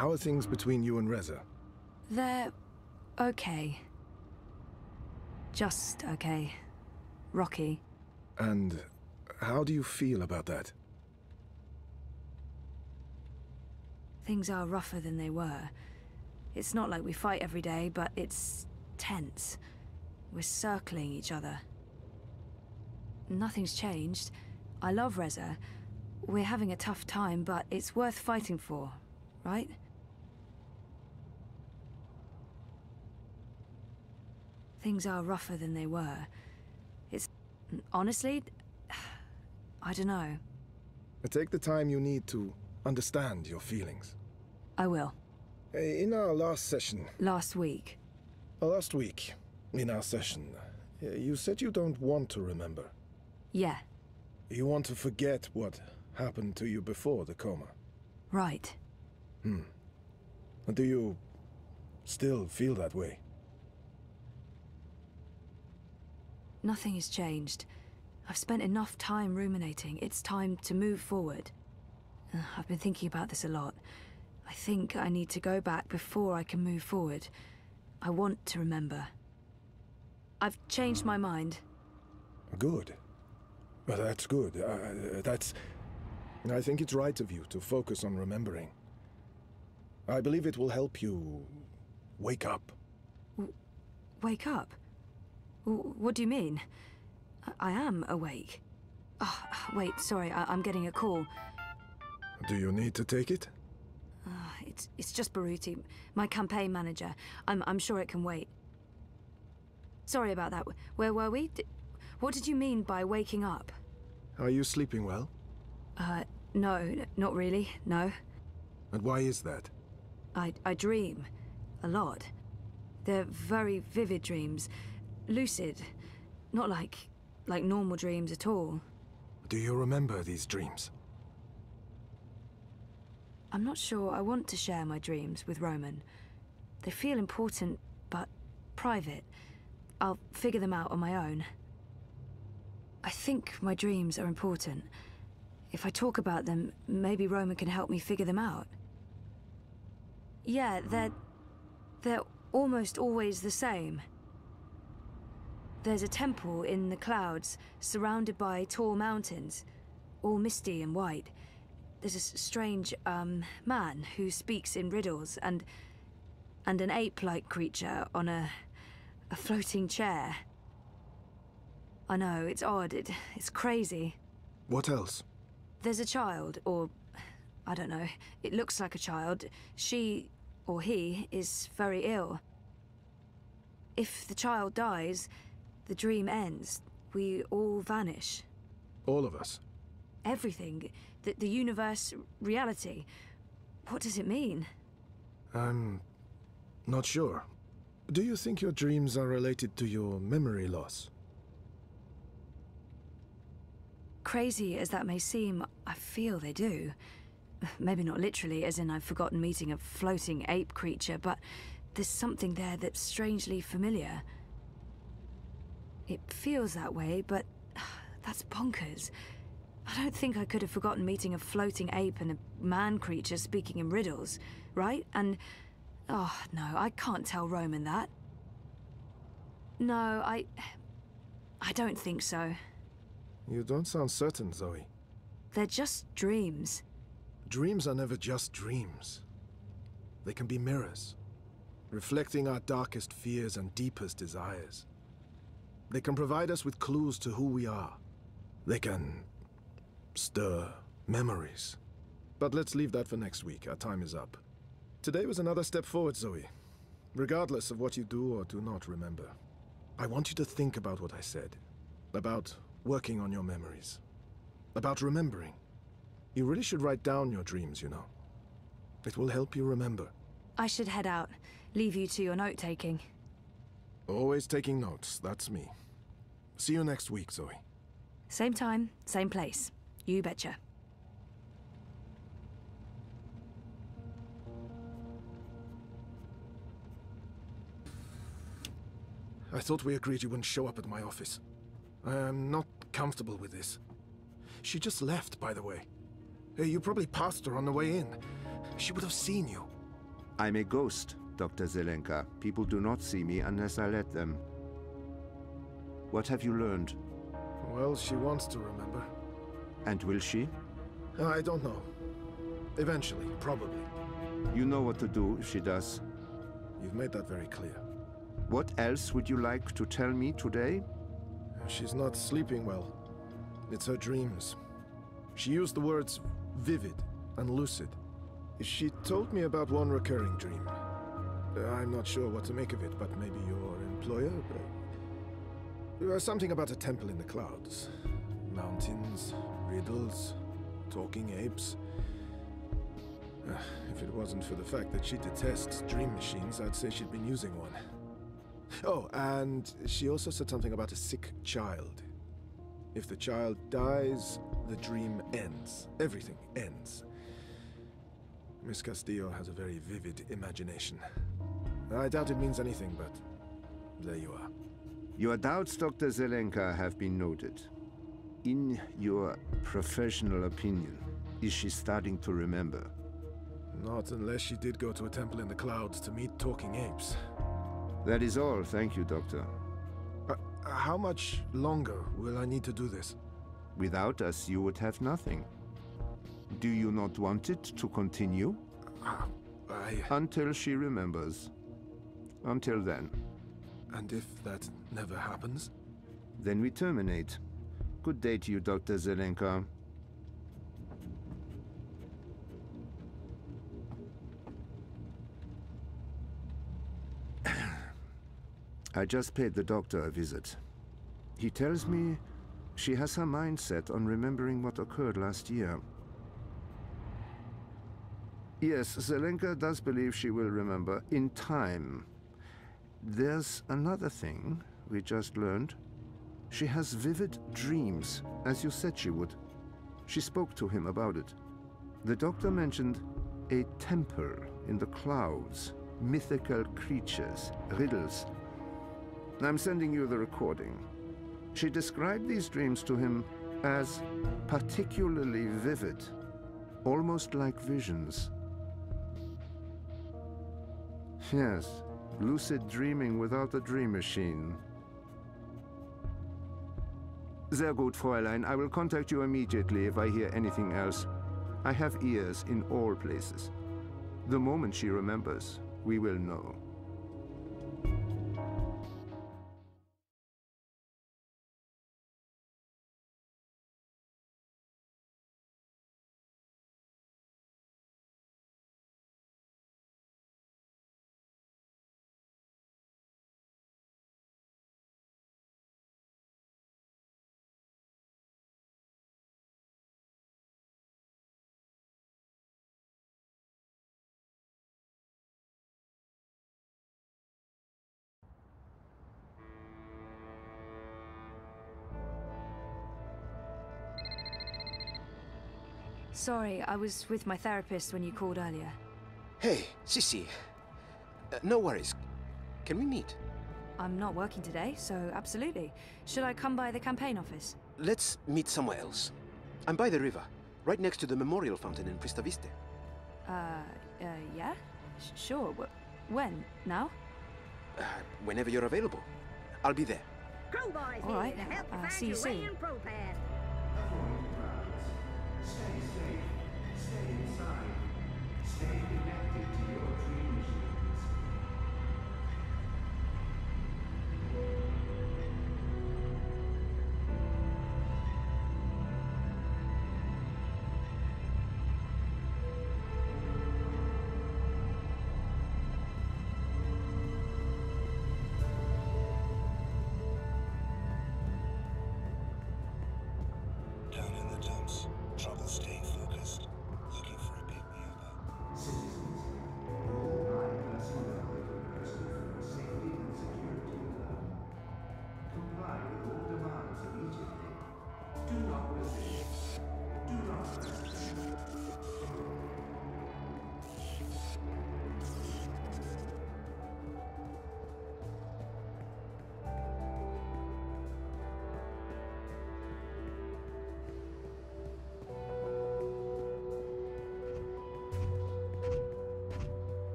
How are things between you and Reza? They're okay. Just okay. Rocky. And how do you feel about that? Things are rougher than they were. It's not like we fight every day, but it's tense. We're circling each other. Nothing's changed. I love Reza. We're having a tough time, but it's worth fighting for, right? Things are rougher than they were. It's... honestly, I don't know. Take the time you need to understand your feelings. I will. In our last session... Last week. Last week, in our session, you said you don't want to remember. Yeah. You want to forget what happened to you before the coma. Right. Do you still feel that way? Nothing has changed. I've spent enough time ruminating. It's time to move forward. I've been thinking about this a lot. I think I need to go back before I can move forward. I want to remember. I've changed my mind. Good. Well, that's good. I think it's right of you to focus on remembering. I believe it will help you wake up. Wake up? What do you mean? I am awake. Oh, wait, sorry, I'm getting a call. Do you need to take it? It's just Baruti, my campaign manager. I'm sure it can wait. Sorry about that. Where were we? What did you mean by waking up? Are you sleeping well? No, not really, no. And why is that? I dream. A lot. They're very vivid dreams. Lucid. Not like normal dreams at all. Do you remember these dreams? I'm not sure I want to share my dreams with Roman. They feel important, but private. I'll figure them out on my own. I think my dreams are important. If I talk about them, maybe Roman can help me figure them out. Yeah, they're almost always the same. There's a temple in the clouds, surrounded by tall mountains, all misty and white. There's a strange, man who speaks in riddles, and an ape-like creature on a floating chair. I know, it's odd, it's crazy. What else? There's a child, or... I don't know. It looks like a child. She, or he, is very ill. If the child dies, the dream ends. We all vanish. All of us? Everything. The universe, reality. What does it mean? I'm not sure. Do you think your dreams are related to your memory loss? Crazy as that may seem, I feel they do. Maybe not literally, as in I've forgotten meeting a floating ape creature, but there's something there that's strangely familiar. It feels that way, but that's bonkers. I don't think I could have forgotten meeting a floating ape and a man creature speaking in riddles, right? And... oh, no, I can't tell Roman that. No, I don't think so. You don't sound certain, Zoe. They're just dreams. Dreams are never just dreams. They can be mirrors, reflecting our darkest fears and deepest desires. They can provide us with clues to who we are. They can stir memories. But let's leave that for next week. Our time is up. Today was another step forward, Zoe. Regardless of what you do or do not remember, I want you to think about what I said. About working on your memories. About remembering. You really should write down your dreams, you know. It will help you remember. I should head out. Leave you to your note-taking. Always taking notes, that's me. See you next week, Zoe. Same time, same place. You betcha. I thought we agreed you wouldn't show up at my office. I am not comfortable with this. She just left, by the way. You probably passed her on the way in. She would have seen you. I'm a ghost, Dr. Zelenka. People do not see me unless I let them. What have you learned? Well, she wants to remember. And will she? I don't know. Eventually, probably. You know what to do if she does. You've made that very clear. What else would you like to tell me today? She's not sleeping well. It's her dreams. She used the words vivid and lucid. She told me about one recurring dream. I'm not sure what to make of it, but maybe your employer? Something about a temple in the clouds. Mountains, riddles, talking apes. If it wasn't for the fact that she detests dream machines, I'd say she'd been using one. Oh, and she also said something about a sick child. If the child dies, the dream ends. Everything ends. Miss Castillo has a very vivid imagination. I doubt it means anything, but there you are. Your doubts, Dr. Zelenka, have been noted. In your professional opinion, is she starting to remember? Not unless she did go to a temple in the clouds to meet talking apes. That is all. Thank you, Doctor. How much longer will I need to do this? Without us, you would have nothing. Do you not want it to continue? Until she remembers. Until then. And if that never happens? Then we terminate. Good day to you, Dr. Zelenka. I just paid the doctor a visit. He tells me she has her mind set on remembering what occurred last year. Yes, Zelenka does believe she will remember in time. There's another thing we just learned. She has vivid dreams, as you said she would. She spoke to him about it. The doctor mentioned a temple in the clouds, mythical creatures, riddles. I'm sending you the recording. She described these dreams to him as particularly vivid, almost like visions. Yes, lucid dreaming without a dream machine. Sehr gut, Fräulein. I will contact you immediately if I hear anything else. I have ears in all places. The moment she remembers, we will know. Sorry, I was with my therapist when you called earlier. Hey, Sissy. No worries. Can we meet? I'm not working today, so absolutely. Should I come by the campaign office? Let's meet somewhere else. I'm by the river, right next to the memorial fountain in Pristaviste. Yeah? Sure. When? Now? Whenever you're available. I'll be there. All right. See you soon. Stay safe, stay inside, stay connected to your dream machines. Down in the dumps, trouble staying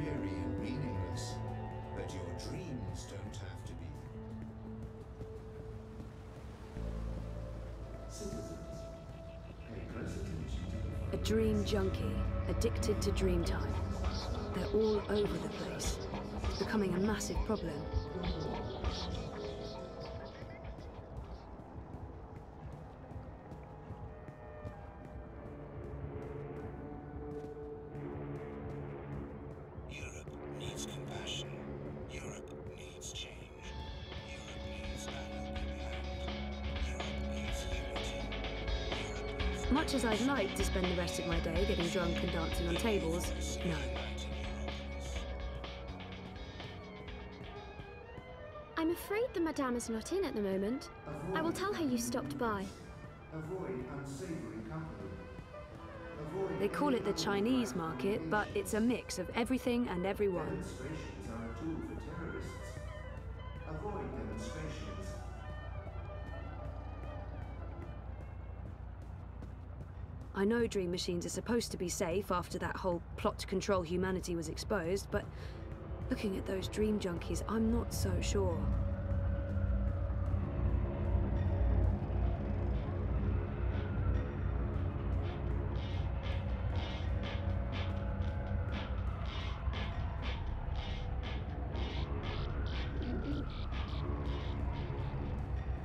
dreary and meaningless, but your dreams don't have to be. Citizens, pay close attention to the A dream junkie, addicted to dream time. They're all over the place. It's becoming a massive problem. Europe needs compassion. Europe needs change. Europe needs a helping hand. Europe needs unity. Europe needs... Much as I'd like to spend the rest of my day getting drunk and dancing on tables, no. I'm afraid the Madame is not in at the moment. I will tell her you stopped by. Avoid unsavory company. Avoid They call it the Chinese market, but it's a mix of everything and everyone. demonstrations are a tool for terrorists. Avoid demonstrations. I know dream machines are supposed to be safe after that whole plot to control humanity was exposed, but looking at those dream junkies, I'm not so sure.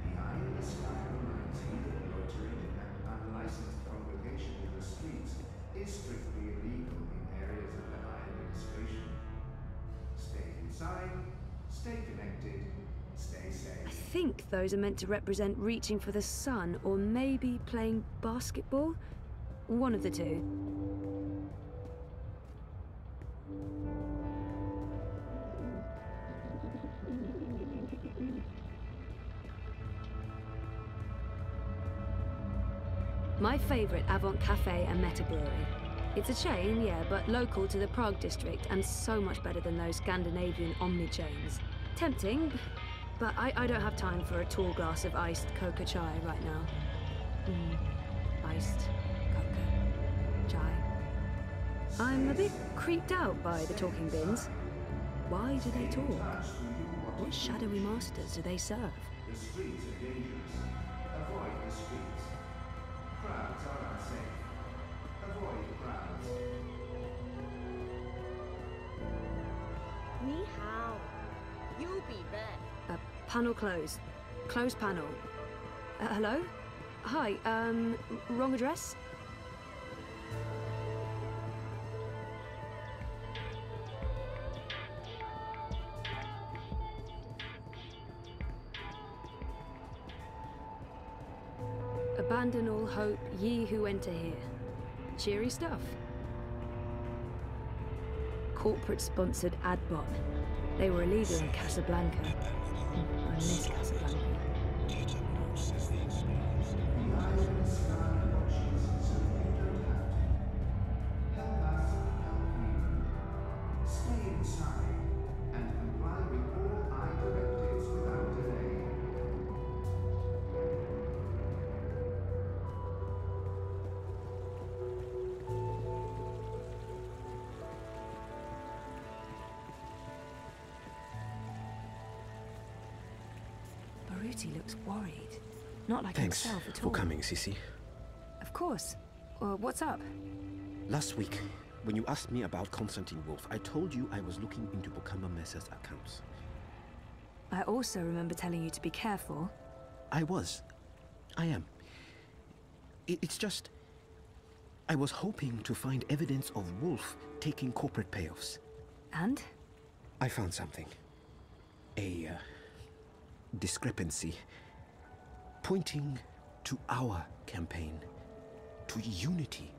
The eye in the sky reminds me that loitering and unlicensed congregation in the streets is strictly illegal in areas of the high administration. Stay inside, stay connected, stay I safe. think those are meant to represent reaching for the sun, or maybe playing basketball? One of the two. My favourite Avant Cafe and Meta Brewery. It's a chain, yeah, but local to the Prague district and so much better than those Scandinavian omni-chains. Tempting, but I don't have time for a tall glass of iced coca chai right now. Iced coca chai. I'm a bit creeped out by the talking bins. Why do they talk? What shadowy masters do they serve? The streets are dangerous. Avoid the streets. Crowds are unsafe. Avoid crowds. Ni hao. You be back. Panel closed. Closed panel. Hello? Hi, wrong address? Abandon all hope, ye who enter here. Cheery stuff. Corporate-sponsored ad bot. They were illegal in Casablanca. I miss Casablanca. Data process the experience. The eye in the sky watches so you don't have to. Help us, help you. Stay inside and comply with all eye directives without delay. Baruti looks worried. Not like Thanks himself at for all. coming, Sissy. Of course. What's up? Last week, when you asked me about Konstantin Wolf, I told you I was looking into Bokamba Messer's accounts. I also remember telling you to be careful. I was. I am. It's just... I was hoping to find evidence of Wolf taking corporate payoffs. And? I found something. A discrepancy pointing to our campaign, to unity,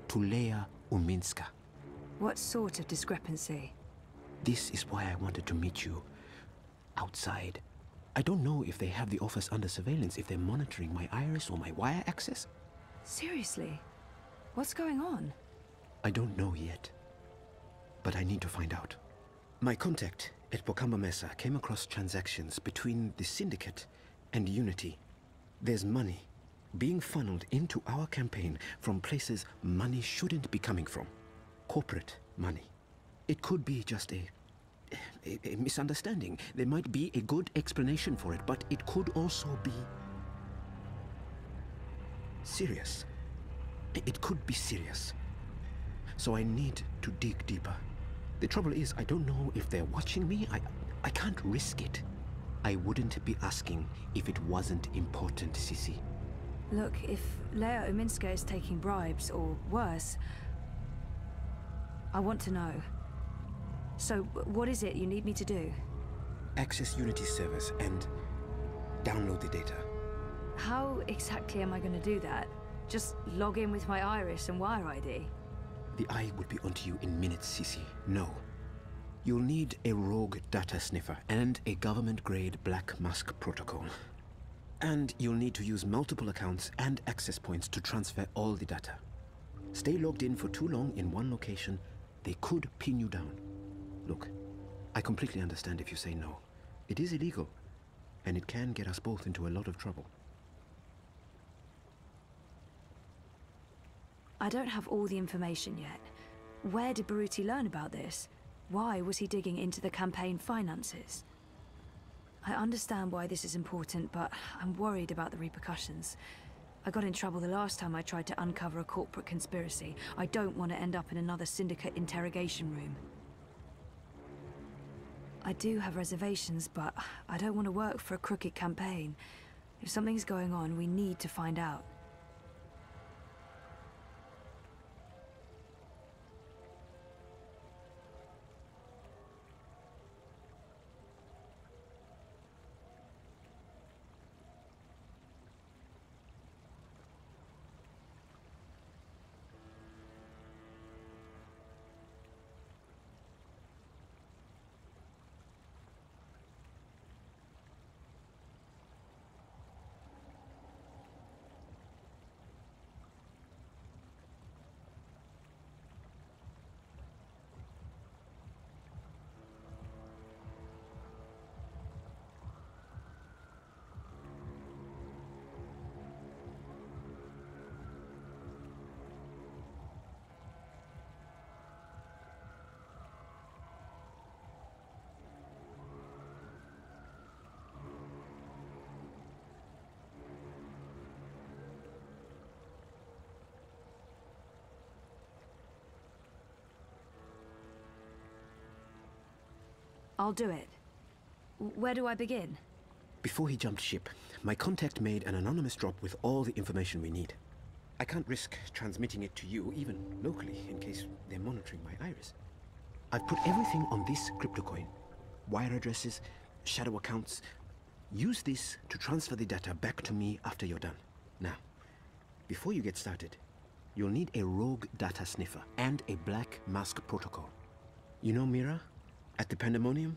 to Leia Uminska. What sort of discrepancy? This is why I wanted to meet you outside. I don't know if they have the office under surveillance, if they're monitoring my iris or my wire access. Seriously? What's going on? I don't know yet, but I need to find out. My contact at Bokamba Mesa came across transactions between the Syndicate and Unity. There's money being funneled into our campaign from places money shouldn't be coming from. Corporate money. It could be just a misunderstanding. There might be a good explanation for it, but it could also be serious. It could be serious. So I need to dig deeper. The trouble is, I don't know if they're watching me. I can't risk it. I wouldn't be asking if it wasn't important, Sissy. Look, if Lea Uminska is taking bribes, or worse, I want to know. So, what is it you need me to do? Access Unity's servers and download the data. How exactly am I going to do that? Just log in with my iris and wire ID? The eye will be onto you in minutes, Sissy. No. You'll need a rogue data sniffer and a government-grade black mask protocol. And you'll need to use multiple accounts and access points to transfer all the data. Stay logged in for too long in one location, they could pin you down. Look, I completely understand if you say no. It is illegal, and it can get us both into a lot of trouble. I don't have all the information yet. Where did Baruti learn about this? Why was he digging into the campaign finances? I understand why this is important, but I'm worried about the repercussions. I got in trouble the last time I tried to uncover a corporate conspiracy. I don't want to end up in another syndicate interrogation room. I do have reservations, but I don't want to work for a crooked campaign. If something's going on, we need to find out. I'll do it. Where do I begin? Before he jumped ship, my contact made an anonymous drop with all the information we need. I can't risk transmitting it to you, even locally, in case they're monitoring my iris. I've put everything on this crypto coin. Wire addresses, shadow accounts. Use this to transfer the data back to me after you're done. Now, before you get started, you'll need a rogue data sniffer and a black mask protocol. You know Mira? At the Pandemonium?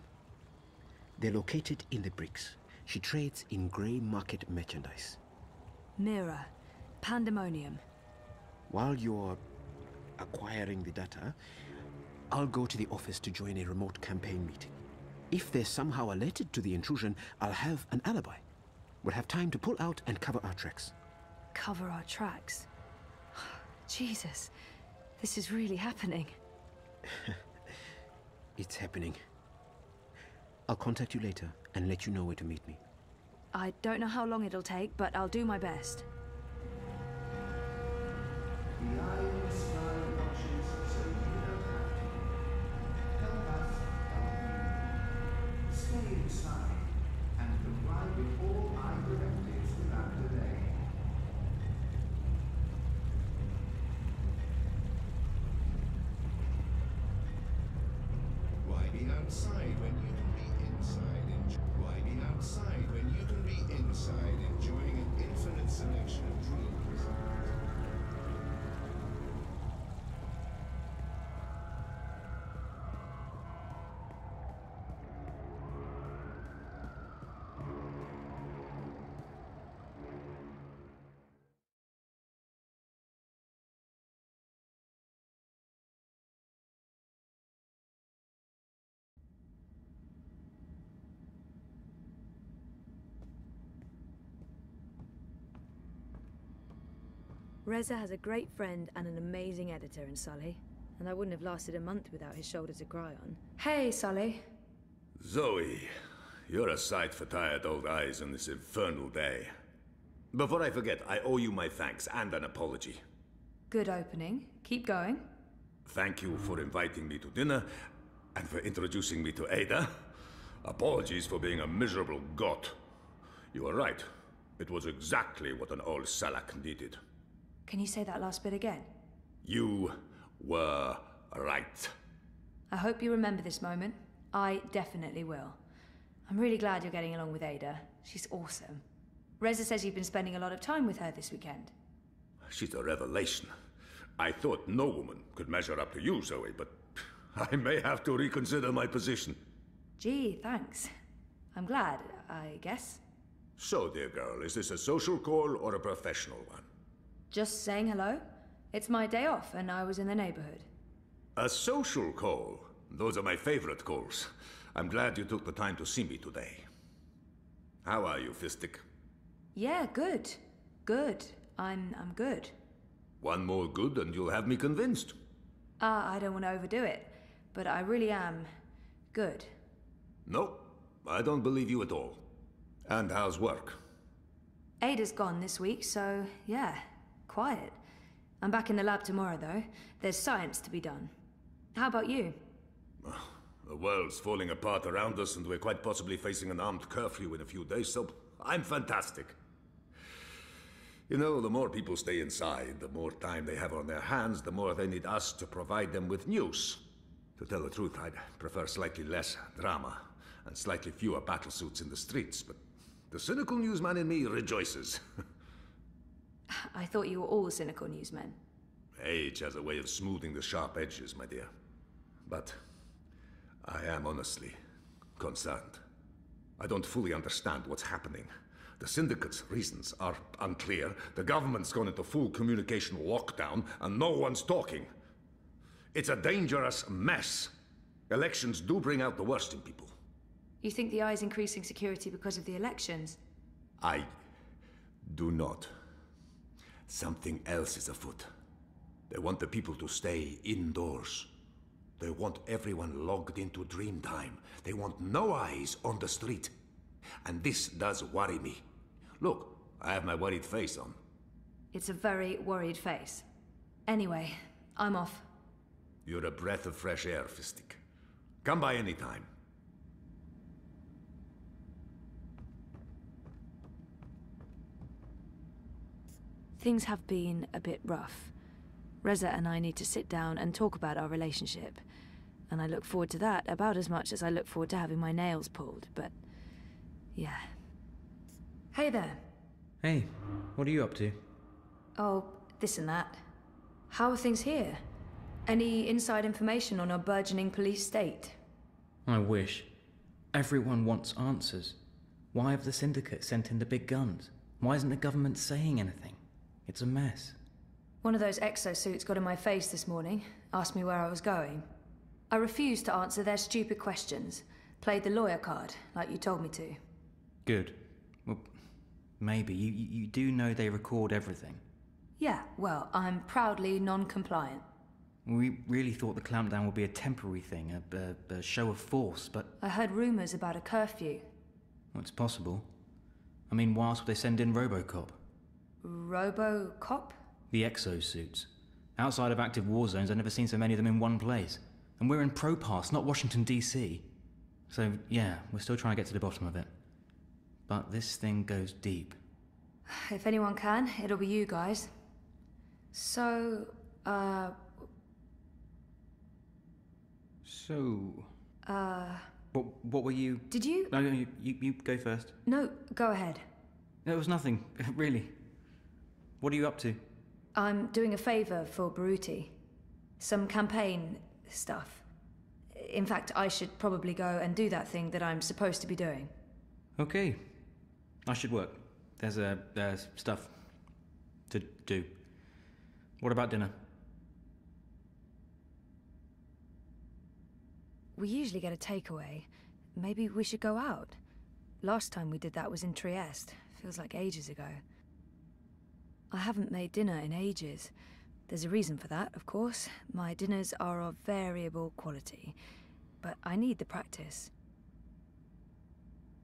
They're located in the bricks. She trades in grey market merchandise. Mira. Pandemonium. While you're acquiring the data, I'll go to the office to join a remote campaign meeting. If they're somehow alerted to the intrusion, I'll have an alibi. We'll have time to pull out and cover our tracks. Cover our tracks? Jesus. This is really happening. It's happening. I'll contact you later and let you know where to meet me. I don't know how long it'll take, but I'll do my best. The eye in the sky watches, so you don't have to. Help us help you. Stay inside and comply with all our directives without delay. Why be outside when you can be inside? Why be outside when you can be inside, enjoying an infinite selection of dreams? Reza has a great friend and an amazing editor in Sully. and I wouldn't have lasted a month without his shoulder to cry on. Hey, Sully. Zoe, you're a sight for tired old eyes on this infernal day. Before I forget, I owe you my thanks and an apology. Good opening. Keep going. Thank you for inviting me to dinner, and for introducing me to Ada. Apologies for being a miserable got. You were right. It was exactly what an old Salak needed. Can you say that last bit again? You were right. I hope you remember this moment. I definitely will. I'm really glad you're getting along with Ada. She's awesome. Reza says you've been spending a lot of time with her this weekend. She's a revelation. I thought no woman could measure up to you, Zoe, but I may have to reconsider my position. Gee, thanks. I'm glad, I guess. So, dear girl, is this a social call or a professional one? Just saying hello. It's my day off, and I was in the neighborhood. A social call? Those are my favorite calls. I'm glad you took the time to see me today. How are you, Fistic? Yeah, good. Good. I'm good. One more good and you'll have me convinced. I don't want to overdo it, but I really am good. No, I don't believe you at all. And how's work? Ada's gone this week, so yeah, quiet. I'm back in the lab tomorrow, though. There's science to be done. How about you? The world's falling apart around us, and we're quite possibly facing an armed curfew in a few days, so I'm fantastic. You know, the more people stay inside, the more time they have on their hands, the more they need us to provide them with news. To tell the truth, I'd prefer slightly less drama and slightly fewer battlesuits in the streets, but the cynical newsman in me rejoices. I thought you were all cynical newsmen. Age has a way of smoothing the sharp edges, my dear. But I am honestly concerned. I don't fully understand what's happening. The Syndicate's reasons are unclear. The government's gone into full communication lockdown, and no one's talking. It's a dangerous mess. Elections do bring out the worst in people. You think the Eye's increasing security because of the elections? I do not. Something else is afoot. They want the people to stay indoors. They want everyone logged into Dreamtime. They want no eyes on the street. And this does worry me. Look, I have my worried face on. It's a very worried face. Anyway, I'm off. You're a breath of fresh air, Fistic. Come by any time. Things have been a bit rough. Reza and I need to sit down and talk about our relationship. And I look forward to that about as much as I look forward to having my nails pulled, but yeah. Hey there. Hey, what are you up to? Oh, this and that. How are things here? Any inside information on our burgeoning police state? I wish. Everyone wants answers. Why have the Syndicate sent in the big guns? Why isn't the government saying anything? It's a mess. One of those exosuits got in my face this morning, asked me where I was going. I refused to answer their stupid questions. Played the lawyer card, like you told me to. Good. Well, maybe. You do know they record everything. Yeah, well, I'm proudly non-compliant. We really thought the clampdown would be a temporary thing, a show of force, but... I heard rumors about a curfew. Well, it's possible. I mean, why else would they send in RoboCop? RoboCop? The exosuits. Outside of active war zones, I've never seen so many of them in one place. And we're in Propass, not Washington, D.C. So, yeah, we're still trying to get to the bottom of it. But this thing goes deep. If anyone can, it'll be you guys. So, What were you... Did you... No, you go first. No, go ahead. No, it was nothing, really. What are you up to? I'm doing a favor for Baruti. Some campaign stuff. In fact, I should probably go and do that thing that I'm supposed to be doing. Okay. I should work. There's stuff to do. What about dinner? We usually get a takeaway. Maybe we should go out. Last time we did that was in Trieste. Feels like ages ago. I haven't made dinner in ages. There's a reason for that, of course. My dinners are of variable quality, but I need the practice.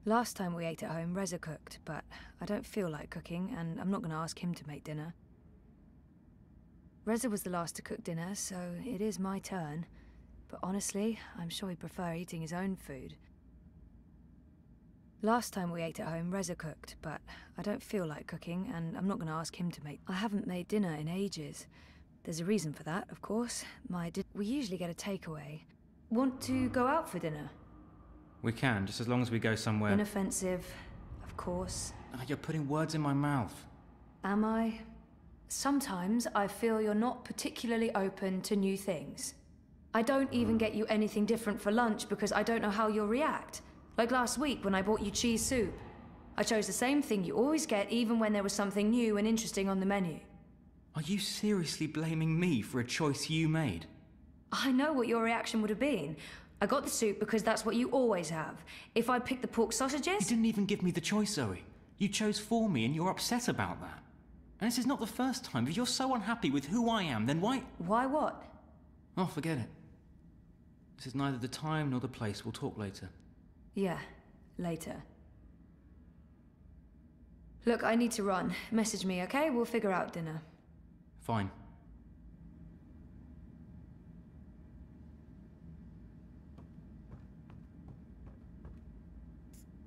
Last time we ate at home, Reza cooked, but I don't feel like cooking, and I'm not going to ask him to make dinner. Reza was the last to cook dinner, so it is my turn. But honestly, I'm sure he'd prefer eating his own food. Last time we ate at home, Reza cooked, but I don't feel like cooking, and I'm not going to ask him to make... I haven't made dinner in ages. There's a reason for that, of course. We usually get a takeaway. Want to go out for dinner? We can, just as long as we go somewhere... Inoffensive, of course. Oh, you're putting words in my mouth. Am I? Sometimes I feel you're not particularly open to new things. I don't even get you anything different for lunch because I don't know how you'll react. Like last week when I bought you cheese soup. I chose the same thing you always get even when there was something new and interesting on the menu. Are you seriously blaming me for a choice you made? I know what your reaction would have been. I got the soup because that's what you always have. If I picked the pork sausages... You didn't even give me the choice, Zoe. You chose for me and you're upset about that. And this is not the first time. If you're so unhappy with who I am, then why... Why what? Oh, forget it. This is neither the time nor the place. We'll talk later. Yeah, later. Look, I need to run. Message me, okay? We'll figure out dinner. Fine.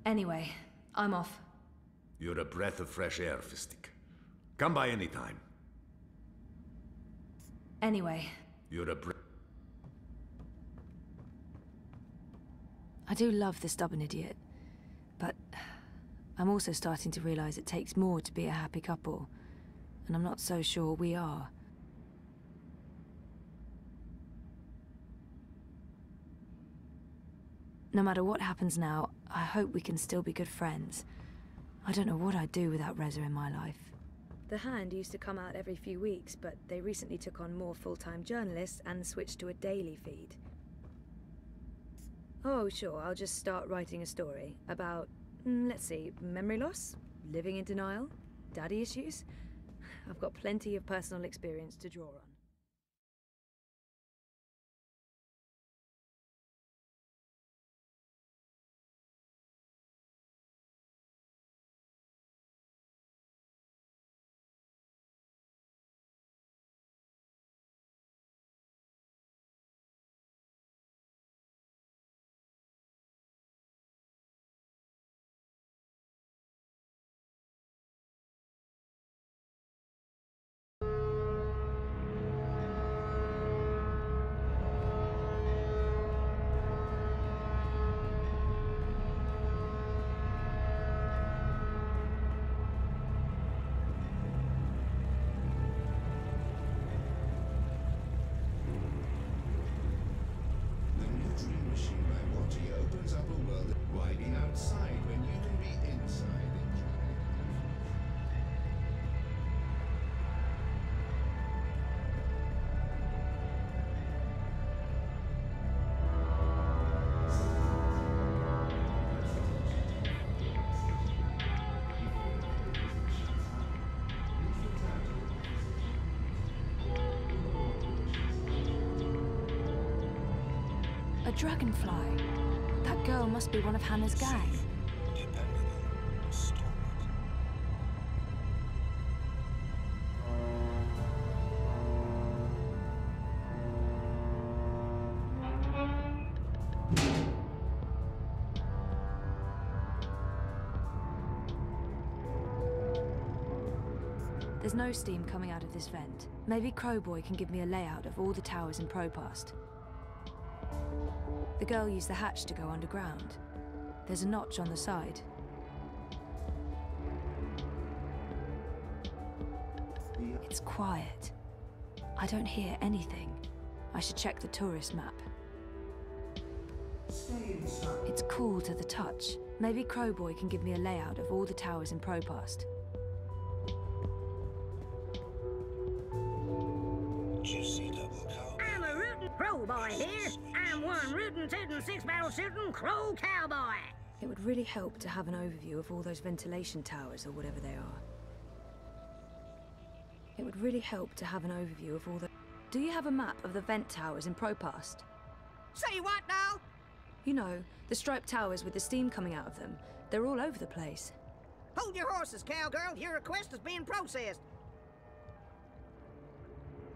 Anyway, I'm off. You're a breath of fresh air, Fistic. Come by any time. Anyway. You're a breath... I do love the stubborn idiot, but I'm also starting to realize it takes more to be a happy couple, and I'm not so sure we are. No matter what happens now, I hope we can still be good friends. I don't know what I'd do without Reza in my life. The Hand used to come out every few weeks, but they recently took on more full-time journalists and switched to a daily feed. Oh, sure, I'll just start writing a story about, let's see, memory loss, living in denial, daddy issues. I've got plenty of personal experience to draw on. A dragonfly. That girl must be one of Hannah's gang. There's no steam coming out of this vent. Maybe Crowboy can give me a layout of all the towers in Propast. The girl used the hatch to go underground. There's a notch on the side. It's quiet. I don't hear anything. I should check the tourist map. It's cool to the touch. Maybe Crowboy can give me a layout of all the towers in Propast. I'm a rootin' Crowboy here. I'm one rootin', tootin', six-barrel shootin' Crow Cowboy. It would really help to have an overview of all those ventilation towers or whatever they are. It would really help to have an overview of all the... Do you have a map of the vent towers in Propast? Say what now? You know, the striped towers with the steam coming out of them. They're all over the place. Hold your horses, cowgirl. Your request is being processed.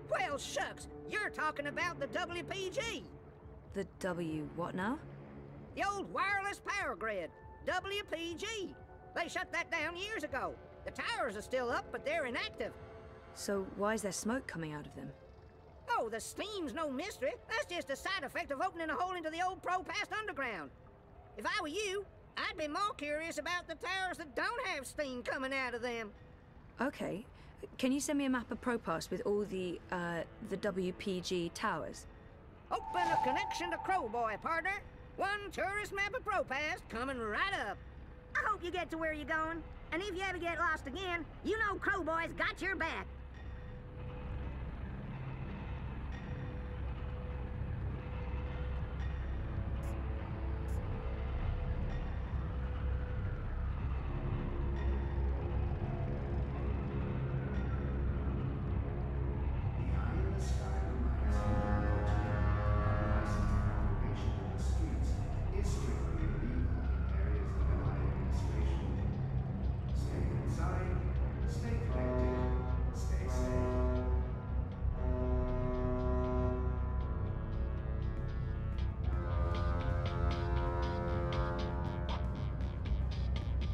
Well, shucks. You're talking about the WPG. The W what now? The old wireless power grid. WPG. They shut that down years ago. The towers are still up, but they're inactive. So why is there smoke coming out of them? Oh, the steam's no mystery. That's just a side effect of opening a hole into the old Propast underground. If I were you, I'd be more curious about the towers that don't have steam coming out of them. Okay. Can you send me a map of Propast with all the WPG towers? Open a connection to Crowboy, partner. One tourist map of Propast coming right up. I hope you get to where you're going. And if you ever get lost again, you know Crowboy's got your back.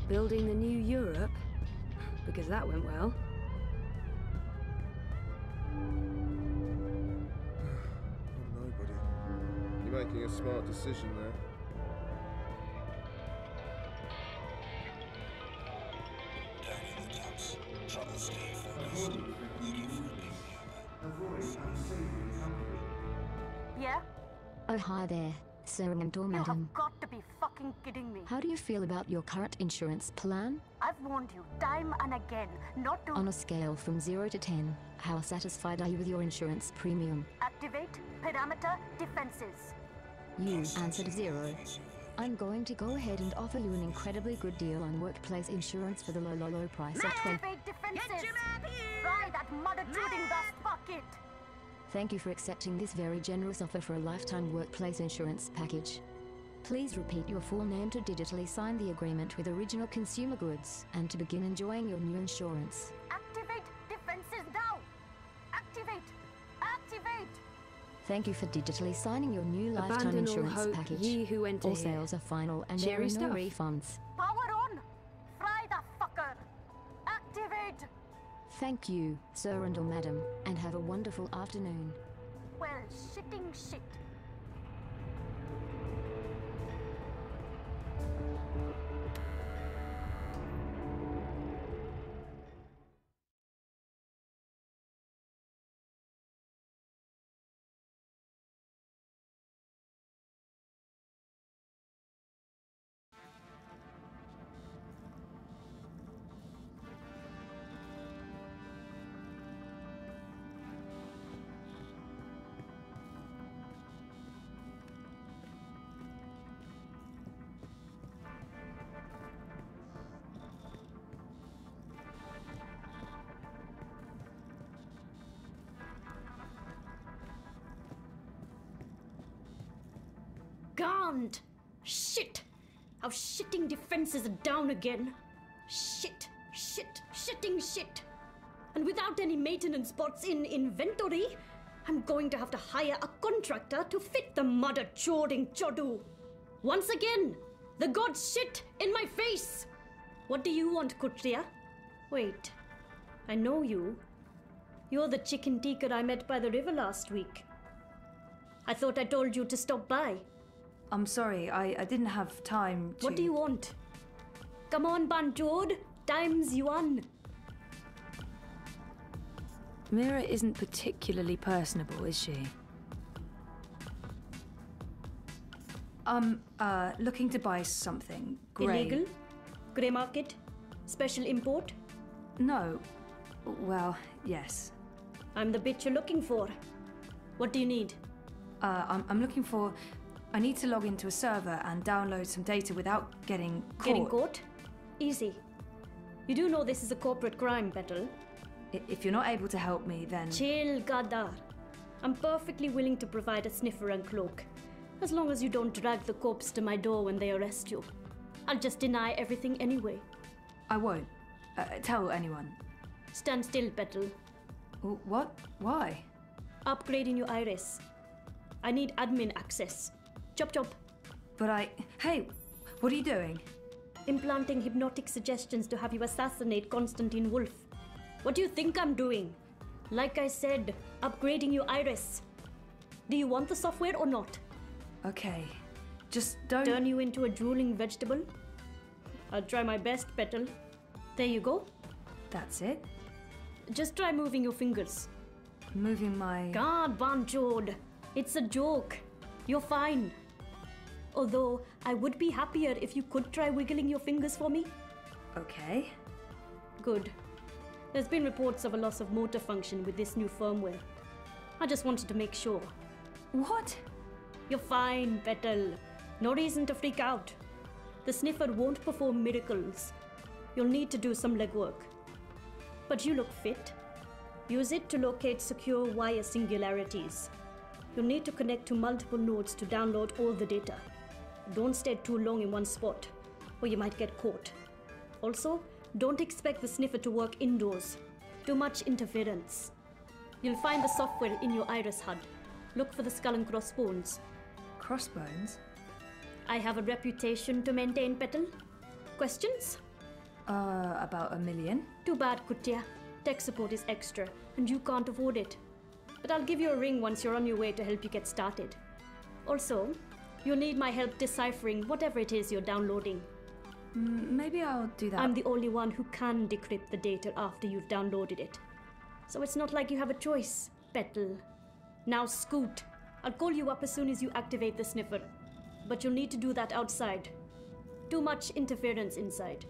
Building the new Europe? Because that went well. Nobody. You're making a smart decision there. Down in the dumps. Trouble staying focused. Looking for a Yeah? Oh, hi there, sir and or You madam. have got to be fucking kidding me. How do you feel about your current insurance plan? I've warned you time and again not to On a scale from 0 to 10, how satisfied are you with your insurance premium? activate parameter defenses. You answered 0. I'm going to go ahead and offer you an incredibly good deal on workplace insurance for the low price of 20. Activate defenses. Get your map here! Try that mother shooting dust bucket. Thank you for accepting this very generous offer for a lifetime workplace insurance package. Please repeat your full name to digitally sign the agreement with Original Consumer Goods and to begin enjoying your new insurance. Activate defenses now. Activate. Activate. Thank you for digitally signing your new lifetime Abandon all insurance hope, package. ye who enter All here. sales are final and there Cheery are no stuff. refunds. Power on. Fry the fucker. Activate. Thank you, sir and or madam, and have a wonderful afternoon. Well, shitting shit. Can't! Shit! Our shitting defenses are down again. Shit, shit, shitting shit. And without any maintenance bots in inventory, I'm going to have to hire a contractor to fit the mother chording chodu. Once again, the gods shit in my face. What do you want, Kutria? Wait, I know you. You're the chicken tikka I met by the river last week. I thought I told you to stop by. I'm sorry, I didn't have time to... What do you want? Come on, Banjord. Time's yuan. Mira isn't particularly personable, is she? Looking to buy something. Grey. Illegal? Grey market? Special import? No. Well, yes. I'm the bitch you're looking for. What do you need? I'm looking for... I need to log into a server and download some data without getting caught. Getting caught? Easy. You do know this is a corporate crime, Petal. If you're not able to help me, then... Chill, Gadar. I'm perfectly willing to provide a sniffer and cloak, as long as you don't drag the corpse to my door when they arrest you. I'll just deny everything anyway. I won't. Tell anyone. Stand still, Petal. What? Why? Upgrading your iris. I need admin access. Chop chop. But Hey, what are you doing? Implanting hypnotic suggestions to have you assassinate Constantine Wolf. What do you think I'm doing? Like I said, upgrading your iris. Do you want the software or not? Okay. Just don't... Turn you into a drooling vegetable? I'll try my best, Petal. There you go. That's it? Just try moving your fingers. Moving my... God, Banchod. It's a joke. You're fine. Although, I would be happier if you could try wiggling your fingers for me. Okay. Good. There's been reports of a loss of motor function with this new firmware. I just wanted to make sure. What? You're fine, Petal. No reason to freak out. The sniffer won't perform miracles. You'll need to do some legwork. But you look fit. Use it to locate secure wire singularities. You'll need to connect to multiple nodes to download all the data. Don't stay too long in one spot, or you might get caught. Also, don't expect the sniffer to work indoors. Too much interference. You'll find the software in your iris HUD. Look for the skull and crossbones. Crossbones? I have a reputation to maintain, Petal. Questions? About 1 million. Too bad, Kutia. Tech support is extra, and you can't afford it. But I'll give you a ring once you're on your way to help you get started. Also, you'll need my help deciphering whatever it is you're downloading. Maybe I'll do that. I'm the only one who can decrypt the data after you've downloaded it. So it's not like you have a choice, Petal. Now scoot. I'll call you up as soon as you activate the sniffer. But you'll need to do that outside. Too much interference inside.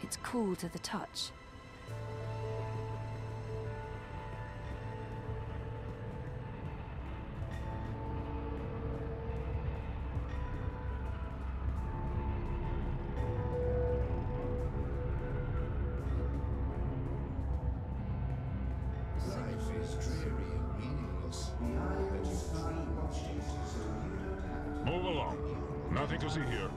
It's cool to the touch. Move along. Nothing to see here.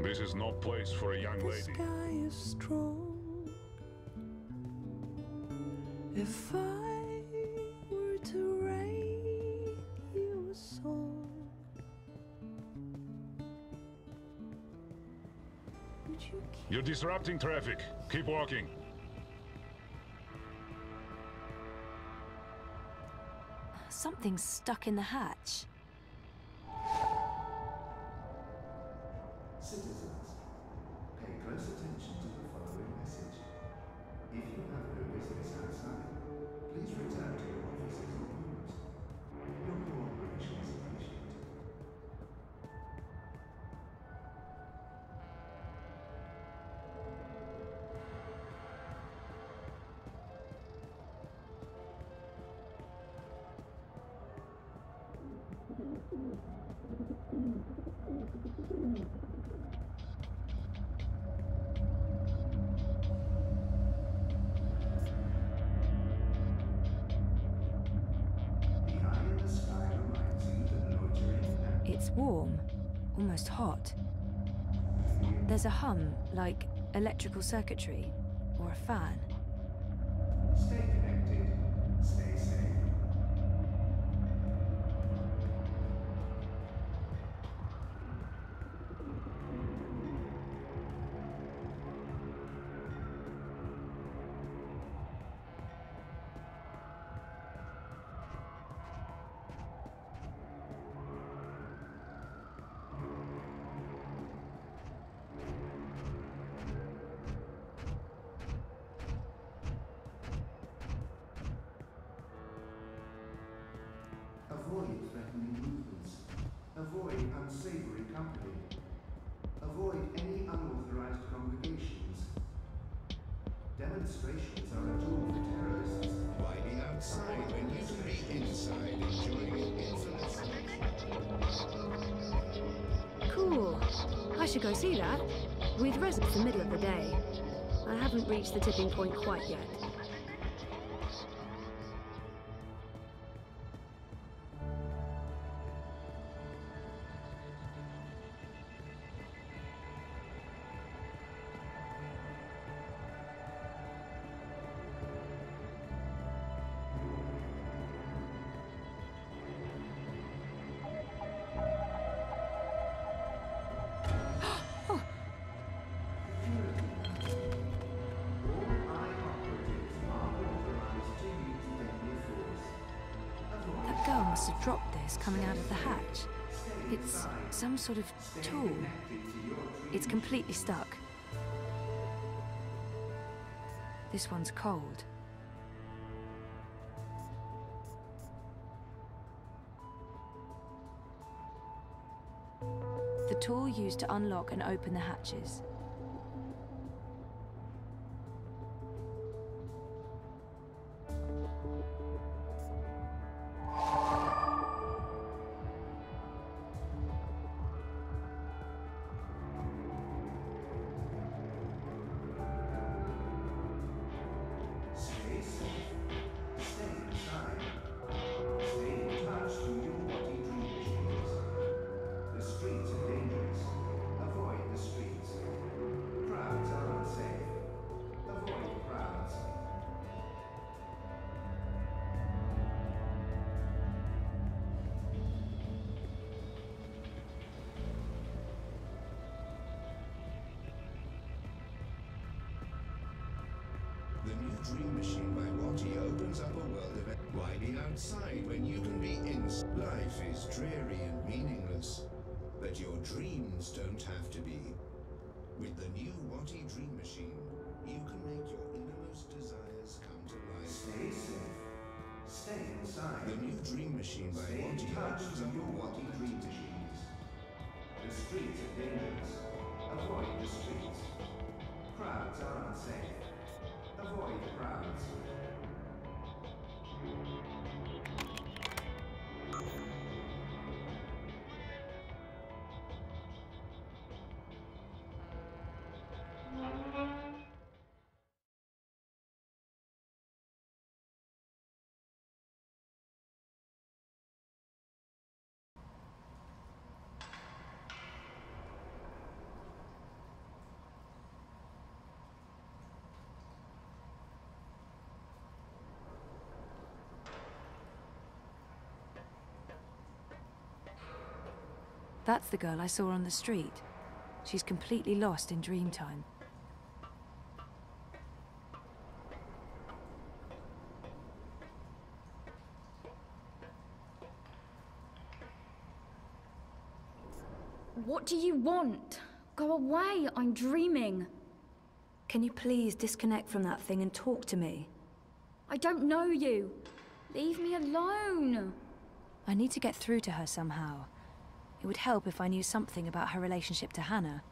This is no place for a young lady. If I were to write you a song, would you keep... You're disrupting traffic. Keep walking. Something's stuck in the hatch. Citizens, pay close attention to the following message. If you have no business outside, please return to your offices or homes. Your cooperation is appreciated. It's warm, almost hot. There's a hum, like electrical circuitry, or a fan. Stay connected. Stay safe. Avoid threatening movements. Avoid unsavory company. Avoid any unauthorized congregations. Demonstrations are a tool for terrorists. Why be outside when you can be inside enjoying infinite? Cool. I should go see that. We'd rest at the middle of the day. I haven't reached the tipping point quite yet. That girl must have dropped this coming out of the hatch. It's some sort of tool. It's completely stuck. This one's cold. The tool used to unlock and open the hatches. Stay safe. Stay inside. Stay in touch to your body dream machines. The streets are dangerous. Avoid the streets. Crowds are unsafe. Avoid crowds. The new dream machine by Watty opens up a world of why be outside when you can be in. Life is dreary and meaningless, but your dreams don't have to be. With the new Watty dream machine, you can make your innermost desires come to life. Stay safe. Stay inside. The new dream machine by Watty opens up your Watty dream machines. The streets are dangerous. Avoid the streets. Crowds are unsafe. Avoid the crowds. That's the girl I saw on the street. She's completely lost in dream time. What do you want? Go away, I'm dreaming. Can you please disconnect from that thing and talk to me? I don't know you. Leave me alone. I need to get through to her somehow. It would help if I knew something about her relationship to Hannah.